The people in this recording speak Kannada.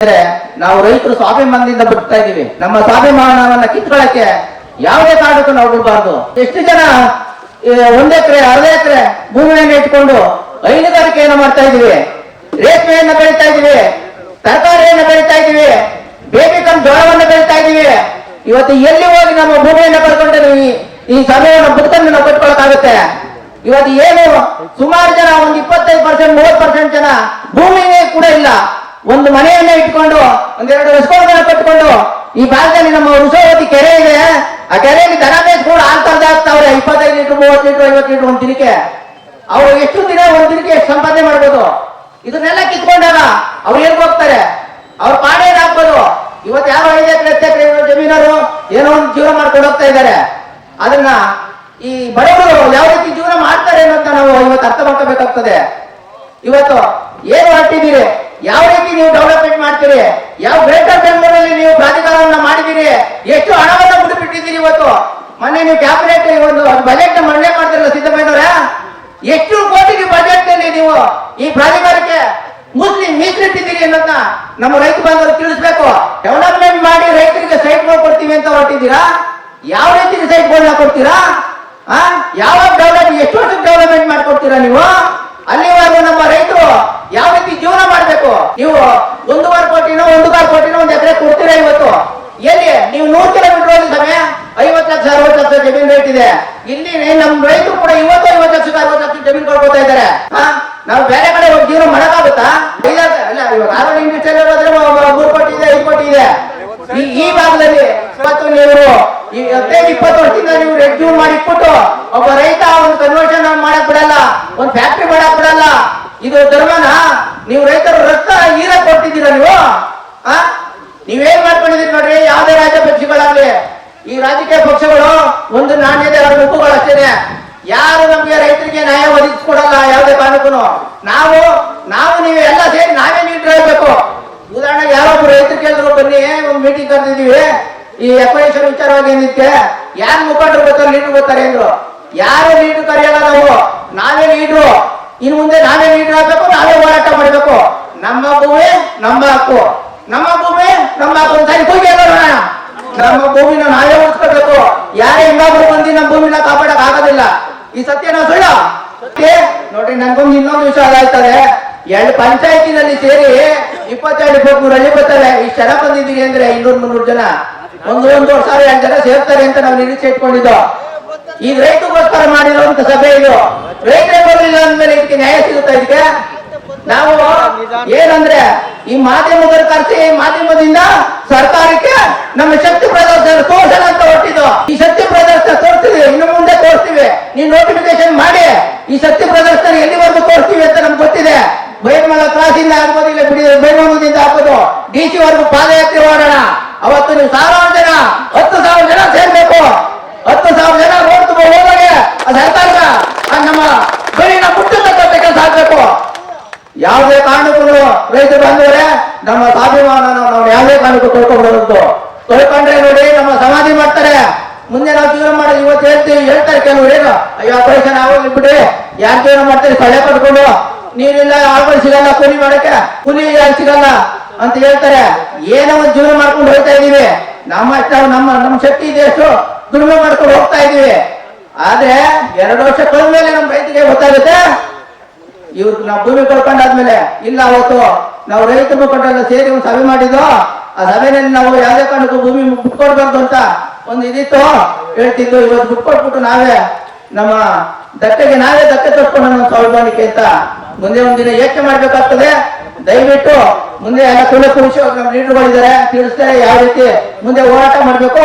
ನಾವು ರೈತರು ಸ್ವಾಭಿಮಾನದಿಂದ ಬದುಕ್ತಾ ಇದೀವಿ. ನಮ್ಮ ಸ್ವಾಭಿಮಾನವನ್ನ ಕಿತ್ಕೊಳ್ಳಕ್ಕೆ ಯಾವುದೇ ಕಾರಣಕ್ಕೂ ನಾವು ಬಿಡಬಾರ್ದು. ಎಷ್ಟು ಜನ 1 ಎಕರೆ 1/2 ಎಕರೆ ಭೂಮಿಯನ್ನು ಇಟ್ಕೊಂಡು ಹೈನುಗಾರಿಕೆಯನ್ನು ಮಾಡ್ತಾ ಇದೀವಿ, ರೇಷ್ಮೆಯನ್ನು ಬೆಳೀತಾ ಇದೀವಿ, ತರಕಾರಿಯನ್ನು ಬೆಳೀತಾ ಇದೀವಿ, ಬೇಬಿಕನ್ ಜೋಳವನ್ನು ಬೆಳೀತಾ ಇದೀವಿ. ಇವತ್ತು ಎಲ್ಲಿ ಹೋಗಿ ನಮ್ಮ ಭೂಮಿಯನ್ನು ಕಳ್ಕೊಂಡು ಈ ಸಮಯವನ್ನು ಬದುಕನ್ನು ನಾವು ಕಟ್ಕೊಳಕ್ಕಾಗುತ್ತೆ? ಇವತ್ತು ಏನು ಸುಮಾರು ಜನ ಒಂದು 25% 30% ಜನ ಭೂಮಿನೇ ಕೂಡ ಇಲ್ಲ. ಒಂದು ಮನೆಯನ್ನ ಇಟ್ಕೊಂಡು 1-2 ರಸಗೊಬ್ಬರ ಕಟ್ಕೊಂಡು ಈ ಭಾಗದಲ್ಲಿ ನಮ್ಮ ವೃಷವತಿ ಕೆರೆ ಇದೆ, ಆ ಕೆರೆಯಲ್ಲಿ ದನ ಮೇಯಿಸ್ಕೊಂಡು ಹಾಲು ಕರೆದಾಗ್ತಾವ್ರೆ 25 ಲೀಟರ್ 30 ಲೀಟರ್ 50 ಲೀಟರ್ ಒಂದು ದಿನಕ್ಕೆ. ಅವ್ರು ಎಷ್ಟು ದಿನ ಒಂದು ದಿನಕ್ಕೆ ಎಷ್ಟು ಸಂಪಾದನೆ ಮಾಡ್ಬೋದು? ಇದನ್ನೆಲ್ಲ ಕಿತ್ಕೊಂಡಾಗ ಅವ್ರು ಎಲ್ಲಿ ಹೋಗ್ತಾರೆ? ಅವ್ರ ಪಾಡ ಏನಾಗ್ಬೋದು? ಇವತ್ತು ಯಾರೋ 5 ಎಕರೆ 10 ಎಕರೆ ಜಮೀನರು ಏನೋ ಒಂದು ಜೀವನ ಮಾಡ್ಕೊಂಡು ಹೋಗ್ತಾ ಇದ್ದಾರೆ. ಅದನ್ನ ಈ ಬಡವರು ಯಾವ ರೀತಿ ಜೀವನ ಮಾಡ್ತಾರೆ ಅನ್ನೋಂತ ನಾವು ಇವತ್ತು ಅರ್ಥ ಮಾಡ್ಕೋಬೇಕಾಗ್ತದೆ. ಇವತ್ತು ಏನು ಹೊರಟಿದ್ದೀರಿ, ಯಾವ ರೀತಿ ನೀವು ಡೆವಲಪ್ಮೆಂಟ್ ಮಾಡ್ತೀರಿ, ಯಾವ ಗ್ರೇಟರ್ ಬೆಂಗಳೂರಲ್ಲಿ ನೀವು ಪ್ರಾಧಿಕಾರವನ್ನ ಮಾಡಿದ್ದೀರಿ, ಎಷ್ಟು ಹಣವನ್ನ ಬಿಟ್ಟುಬಿಟ್ಟಿದ್ದೀರಿ. ಇವತ್ತು ಮೊನ್ನೆ ನೀವು ಕ್ಯಾಬಿನೆಟ್ ಒಂದು ಬಜೆಟ್ ನ ಮಂಡನೆ ಮಾಡ್ತಿರಲ್ಲ ಸಿದ್ದರಾಮಯ್ಯನವರ, ಎಷ್ಟು ಕೋಟಿಗೆ ಬಜೆಟ್ ನಲ್ಲಿ ನೀವು ಈ ಪ್ರಾಧಿಕಾರಕ್ಕೆ ಮೀಸಲಿಟ್ಟಿದ್ದೀರಿ ಅನ್ನೋದನ್ನ ನಮ್ಮ ರೈತ ಬಾಂಧವರು ತಿಳಿಸ್ಬೇಕು. ಡೆವಲಪ್ಮೆಂಟ್ ಮಾಡಿ ರೈತರಿಗೆ ಸೈಟ್ಗಳು ಕೊಡ್ತೀವಿ ಅಂತ ಹೊರಟಿದ್ದೀರಾ? ಯಾವ ರೀತಿ ಸೈಟ್ಗಳನ್ನ ಕೊಡ್ತೀರಾ? ಯಾವಾಗ ಎಷ್ಟು ವರ್ಷಕ್ಕೆ ಡೆವಲಪ್ಮೆಂಟ್ ಮಾಡ್ಕೊಡ್ತೀರಾ ನೀವು? ಅಲ್ಲಿವರೆಗೂ ನಮ್ಮ ರೈತರು ಯಾವ ರೀತಿ ಜೀವನ ಮಾಡ್ಬೇಕು? ನೀವು 1.25 ಕೋಟಿನೋ 1.25 ಕೋಟಿನೋ 1 ಎಕರೆ ಕೊಡ್ತೀರಾ? ಇವತ್ತು ಎಲ್ಲಿ ನೀವು 100 ಕಿಲೋಮೀಟರ್ ಹೋಗಿ ಸಮಯ 50 ಲಕ್ಷ 60 ಲಕ್ಷ ಜಮೀನು ರೇಟ್ ಇದೆ. ಇಲ್ಲಿ ನಮ್ಮ ರೈತರು ಕೂಡ 50 ಲಕ್ಷ 60 ಲಕ್ಷ ಜಮೀನು ಕೊಡ್ಕೋತಾ ಇದ್ದಾರೆ. ನಾವು ಬೇರೆ ಕಡೆ ಹೋಗಿ ಜೀವನ ಮಾಡಕ್ಕಾಗುತ್ತಾ? ಅಲ್ಲ, ಇವಾಗ ಆರೋಗ್ಯ ಇಂಡಸ್ಟ್ರಿಯಲ್ ಹೋದ್ರೆ 3 ಕೋಟಿ ಇದೆ 5 ಕೋಟಿ ಇದೆ. ಈ ಭಾಗದಲ್ಲಿ ನೀವು 15-20 ವರ್ಷದಿಂದ ನೀವು ರೆಡ್ಯೂಸ್ ಮಾಡಿ ಇಟ್ಬಿಟ್ಟು ಒಬ್ಬ ರೈತ ಒಂದು ಕನ್ವರ್ಷನ್ ಮಾಡಕ್ ಬಿಡಲ್ಲ, ಒಂದು ಫ್ಯಾಕ್ಟ್ರಿ ಮಾಡಕ್ ಬಿಡಲ್ಲ. ಇದು ಧರ್ಮನ? ನೀವು ರೈತರು ರಕ್ತ ಹೀರಕ್ ಕೊಡ್ತಿದ್ದೀರಾ ನೀವು? ನೀವೇನ್ ಮಾಡ್ಕೊಂಡಿದ್ದೀರಿ ನೋಡ್ರಿ. ಯಾವುದೇ ರಾಜ್ಯ ಪಕ್ಷಗಳಾಗ್ಲಿ, ಈ ರಾಜಕೀಯ ಪಕ್ಷಗಳು ಒಂದು ನಾಣ್ಯದ 2 ಮುಖಗಳು ಅಷ್ಟೇನೆ. ಯಾರು ನಮ್ಗೆ ರೈತರಿಗೆ ನ್ಯಾಯ ಒದಗಿಸ್ಕೊಡಲ್ಲ ಯಾವುದೇ ಕಾರಣಕ್ಕೂ. ನಾವು ನೀವು ಎಲ್ಲ ಸೇರಿ ನಾವೇ ಲೀಡರ್ ಆಗ್ಬೇಕು. ಉದಾಹರಣೆಗೆ ಯಾರೊಬ್ರು ರೈತರು ಕೇಳಿದ್ರು, ಬನ್ನಿ ಒಂದು ಮೀಟಿಂಗ್ ಕರೆದಿದ್ದೀವಿ ಈ ಅಕ್ವೈಷನ್ ವಿಚಾರವಾಗಿ ಏನಿಕ್ಕೆ, ಯಾರು ಮುಖಂಡರು ಬರ್ತಾರೆ ಲೀಡರ್ ಬರ್ತಾರೆ ಅಂದ್ರು. ಯಾರು ಲೀಡರ್ ಕರೆಯಲ್ಲ, ನಾವೇ ಲೀಡ್ರು. ಇನ್ನು ಮುಂದೆ ನಾವೇ ಲೀಡರ್ ಆಗ್ಬೇಕು, ನಾವೇ ಹೋರಾಟ ಮಾಡಬೇಕು. ನಮ್ಮ ಭೂಮಿ ನಮ್ಮ ಹಕ್ಕು, ನಮ್ಮ ಭೂಮಿ ನಮ್ಮ ಹಕ್ಕು ಅಂತ ಹೋಗಿ ಹೇಳೋಣ. ನಮ್ಮ ಭೂಮಿನ ನಾವೇ ಉಳಿಸ್ಕೋಬೇಕು. ಯಾರೇ ಇನ್ನೊಬ್ರು ಬಂದು ನಮ್ಮ ಭೂಮಿನ ಕಾಪಾಡಕ್ ಆಗೋದಿಲ್ಲ. ಈ ಸತ್ಯ ನಾವು ಸುಳ್ಳು ನೋಡ್ರಿ. ನನ್ಗೊಂದು ಇನ್ನೊಂದು ವಿಷಯ ಆಯ್ತದೆ. 2 ಪಂಚಾಯತಿನಲ್ಲಿ ಸೇರಿ 22-23 ಬರ್ತಾರೆ. ಇಷ್ಟು ಜನ ಬಂದಿದ್ದೀರಿ ಅಂದ್ರೆ 200-300 ಜನ, 1,000 ಜನ ಸೇರ್ತಾರೆ ಅಂತ ನಾವು ನಿರೀಕ್ಷೆ ಇಟ್ಕೊಂಡಿದ್ದು. ಈಗ ರೈತಗೋಸ್ಕರ ಮಾಡಿರುವಂತ ಸಭೆ ಇದು. ರೈತರೇ ಬರಲಿಲ್ಲ ಅಂದ್ಮೇಲೆ ಇದಕ್ಕೆ ನ್ಯಾಯ ಸಿಗುತ್ತಾ? ಇದಕ್ಕೆ ನಾವು ಏನಂದ್ರೆ ಈ ಮಾಧ್ಯಮದಲ್ಲಿ ಕರೆಸಿ ಮಾಧ್ಯಮದಿಂದ ಸರ್ಕಾರಕ್ಕೆ ನಮ್ಮ ಶಕ್ತಿ ಪ್ರದರ್ಶನ ತೋರ್ಸೋಣ ಅಂತ ಹೊರಟಿದ್ದು. ಈ ಶಕ್ತಿ ಪ್ರದರ್ಶನ ತೋರಿಸ್ತೀವಿ, ಇನ್ನು ಮುಂದೆ ತೋರಿಸ್ತೀವಿ. ನೀವು ನೋಟಿಫಿಕೇಶನ್ ಮಾಡಿ ಈ ಶಕ್ತಿ ಪ್ರದರ್ಶನ ಎಲ್ಲಿವರೆಗೂ ತೋರಿಸ್ತೀವಿ ಅಂತ ನಮ್ಗೆ ಗೊತ್ತಿದೆ. ಬೈರ್ಮಲ ಕ್ರಾಸಿಂದ ಆಗ್ಬೋದು, ಇಲ್ಲ ಬಿಡಿ ಬೈರ್ಮಲದಿಂದ ಆಗ್ಬೋದು, DC ವರೆಗೂ ಪಾದಯಾತ್ರೆ ಮಾಡೋಣ. ಅವತ್ತು ನೀವು 1000 ಜನ 10,000 ಜನ ಸೇರ್ಬೇಕು. 10,000 ಜನ ರೋಡ್ ತುಂಬ ಹೋದಾಗೆ ಸರ್ಕಾರ ನಮ್ಮ ಗಡಿನ ಮುಟ್ಟತಕ್ಕ ಕೆಲಸ ಆಗ್ಬೇಕು. ಯಾವುದೇ ಕಾರಣಕ್ಕೂ ರೈತರು ಬಂದವರೆ ನಮ್ಮ ಸ್ವಾಭಿಮಾನ ನಾವು ಯಾವುದೇ ಕಾರಣಕ್ಕೂ ತೊಳ್ಕೊಂಡ್ರೆ ನೋಡಿ ನಮ್ಮ ಸಮಾಧಿ ಮಾಡ್ತಾರೆ. ಮುಂದೆ ನಾವು ಜೀವನ ಮಾಡೋದು ಇವತ್ತು ಹೇಳ್ತಾರೆ ಕೆಲವರು, ಏನು ಅಯ್ಯೋ ಆಪರೇಷನ್ ಆಗೋಗ್ಲಿ ಬಿಡ್ರಿ, ಯಾರು ಜೀವನ ಮಾಡ್ತಾರೆ ಸೊಳ್ಳೆ ಕಟ್ಕೊಂಡು, ನೀರಿಲ್ಲ ಆಳ್ಗಳು ಸಿಗಲ್ಲ, ಕೂಲಿ ಮಾಡಕ್ಕೆ ಕೂಲಿ ಸಿಗಲ್ಲ ಅಂತ ಹೇಳ್ತಾರೆ. ಏನೋ ಒಂದು ಜೀವನ ಮಾಡ್ಕೊಂಡು ಹೋಗ್ತಾ ಇದೀವಿ. ನಮ್ಮ ಶಕ್ತಿ ಇದೆ ಅಷ್ಟು ದುಡಿಮೆ ಮಾಡ್ಕೊಂಡು ಹೋಗ್ತಾ ಇದೀವಿ. ಆದ್ರೆ 2 ವರ್ಷ ಕಳೆದ್ಮೇಲೆ ನಮ್ಮ ರೈತರಿಗೆ ಗೊತ್ತಾಗುತ್ತೆ ಇವ್ರು ನಾವು ಭೂಮಿ ಕಳ್ಕೊಂಡಾದ್ಮೇಲೆ. ಇಲ್ಲ, ಅವತ್ತು ನಾವು ರೈತ ಮುಖಂಡರೆಲ್ಲ ಸೇರಿ ಒಂದು ಸಭೆ ಮಾಡಿದ್ದು. ಆ ಸಭೆಯಲ್ಲಿ ನಾವು ಯಾವುದೇ ಕಾರಣಕ್ಕೂ ಭೂಮಿ ಬಿಟ್ಕೊಡ್ಬಾರ್ದು ಅಂತ ಒಂದು ಇದಿತ್ತು, ಹೇಳ್ತಿದ್ದು. ಇವತ್ತು ಬಿಟ್ಕೊಟ್ಬಿಟ್ಟು ನಾವೇ ನಮ್ಮ ಧಕ್ಕೆ ತರ್ಸ್ಕೊಂಡು ನಮ್ಮ ಸ್ವಾಭಿಮಾನಿಕೆ ಅಂತ ಮುಂದೆ ಒಂದಿನ ಯೋಚನೆ ಮಾಡ್ಬೇಕಾಗ್ತದೆ. ದಯವಿಟ್ಟು ಮುಂದೆ ಎಲ್ಲ ಕುಲ ಪುರುಷ ನಮ್ಮ ಲೀಡರ್ಗಳಿದ್ದಾರೆ, ತಿಳಿಸ್ತಾರೆ ಯಾವ ರೀತಿ ಮುಂದೆ ಹೋರಾಟ ಮಾಡ್ಬೇಕು.